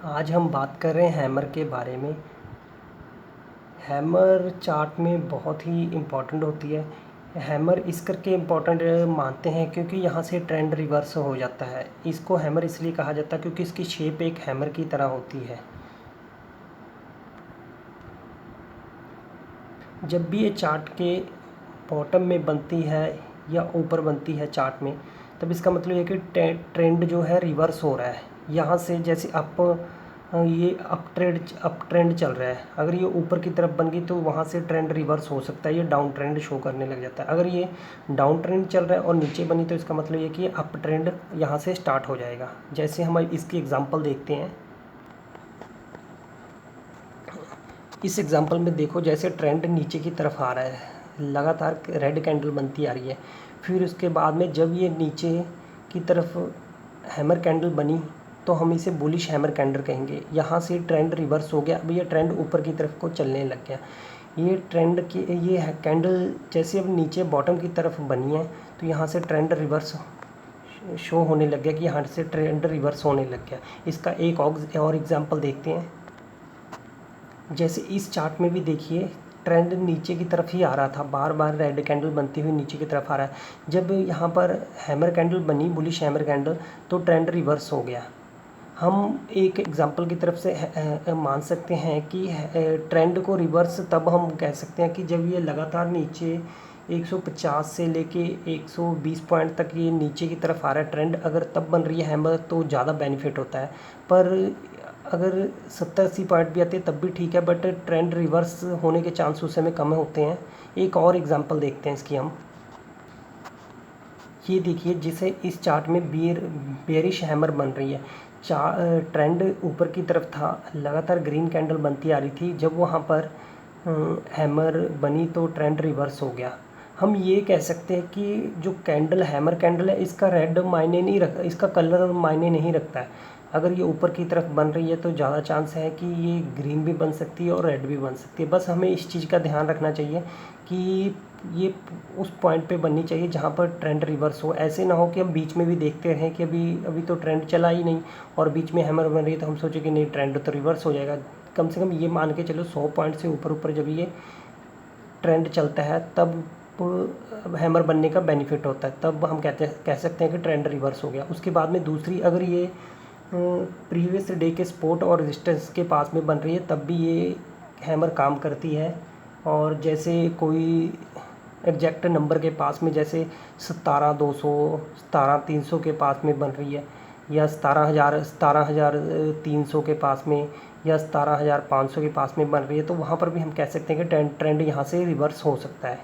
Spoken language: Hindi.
आज हम बात कर रहे हैं हैमर के बारे में। हैमर चार्ट में बहुत ही इम्पोर्टेंट होती है। हैमर इस करके इम्पोर्टेंट मानते हैं क्योंकि यहाँ से ट्रेंड रिवर्स हो जाता है। इसको हैमर इसलिए कहा जाता है क्योंकि इसकी शेप एक हैमर की तरह होती है। जब भी ये चार्ट के बॉटम में बनती है या ऊपर बनती है चार्ट में, तब इसका मतलब ये कि ट्रेंड जो है रिवर्स हो रहा है। यहाँ से जैसे ये अप ट्रेंड चल रहा है, अगर ये ऊपर की तरफ बन गई तो वहाँ से ट्रेंड रिवर्स हो सकता है, ये डाउन ट्रेंड शो करने लग जाता है। अगर ये डाउन ट्रेंड चल रहा है और नीचे बनी तो इसका मतलब ये कि ये अप ट्रेंड यहाँ से स्टार्ट हो जाएगा। जैसे हम इसकी एग्जांपल देखते हैं। इस एग्जांपल में देखो, जैसे ट्रेंड नीचे की तरफ आ रहा है, लगातार रेड कैंडल बनती आ रही है। फिर उसके बाद में जब ये नीचे की तरफ हैमर कैंडल बनी तो हम इसे बुलिश हैमर कैंडल कहेंगे। यहाँ से ट्रेंड रिवर्स हो गया, अब ये ट्रेंड ऊपर की तरफ को चलने लग गया। ये ट्रेंड की ये कैंडल जैसे अब नीचे बॉटम की तरफ बनी है तो यहाँ से ट्रेंड रिवर्स शो होने लग गया कि यहाँ से ट्रेंड रिवर्स होने लग गया। इसका एक और एग्जांपल देखते हैं। जैसे इस चार्ट में भी देखिए, ट्रेंड नीचे की तरफ ही आ रहा था, बार बार रेड कैंडल बनती हुई नीचे की तरफ आ रहा है। जब यहाँ पर हैमर कैंडल बनी, बुलिश हैमर कैंडल, तो ट्रेंड रिवर्स हो गया। हम एक एग्जांपल की तरफ से मान सकते हैं कि ट्रेंड को रिवर्स तब हम कह सकते हैं कि जब ये लगातार नीचे 150 से लेके 120 पॉइंट तक ये नीचे की तरफ आ रहा है ट्रेंड, अगर तब बन रही है हैमर तो ज़्यादा बेनिफिट होता है। पर अगर 70-80 पॉइंट भी आते हैं तब भी ठीक है, बट ट्रेंड रिवर्स होने के चांस उस समय कम होते हैं। एक और एग्जांपल देखते हैं इसकी हम। ये देखिए, जिसे इस चार्ट में बेयरिश हैमर बन रही है। ट्रेंड ऊपर की तरफ था, लगातार ग्रीन कैंडल बनती आ रही थी। जब वहाँ पर हैमर बनी तो ट्रेंड रिवर्स हो गया। हम ये कह सकते हैं कि जो कैंडल हैमर कैंडल है, इसका रेड मायने नहीं रखता, इसका कलर मायने नहीं रखता है। अगर ये ऊपर की तरफ बन रही है तो ज़्यादा चांस है कि ये ग्रीन भी बन सकती है और रेड भी बन सकती है। बस हमें इस चीज़ का ध्यान रखना चाहिए कि ये उस पॉइंट पे बननी चाहिए जहाँ पर ट्रेंड रिवर्स हो। ऐसे ना हो कि हम बीच में भी देखते रहें कि अभी तो ट्रेंड चला ही नहीं और बीच में हैमर बन रही है तो हम सोचें कि नहीं, ट्रेंड तो रिवर्स हो जाएगा। कम से कम ये मान के चलो 100 पॉइंट से ऊपर जब ये ट्रेंड चलता है तब हैमर बनने का बेनिफिट होता है, तब हम कह सकते हैं कि ट्रेंड रिवर्स हो गया। उसके बाद में दूसरी, अगर ये प्रीवियस डे के सपोर्ट और रेजिस्टेंस के पास में बन रही है तब भी ये हैमर काम करती है। और जैसे कोई एग्जैक्ट नंबर के पास में, जैसे 17,200 17,300 के पास में बन रही है, या 17,300 के पास में, या 17,500 के पास में बन रही है, तो वहाँ पर भी हम कह सकते हैं कि ट्रेंड यहाँ से रिवर्स हो सकता है।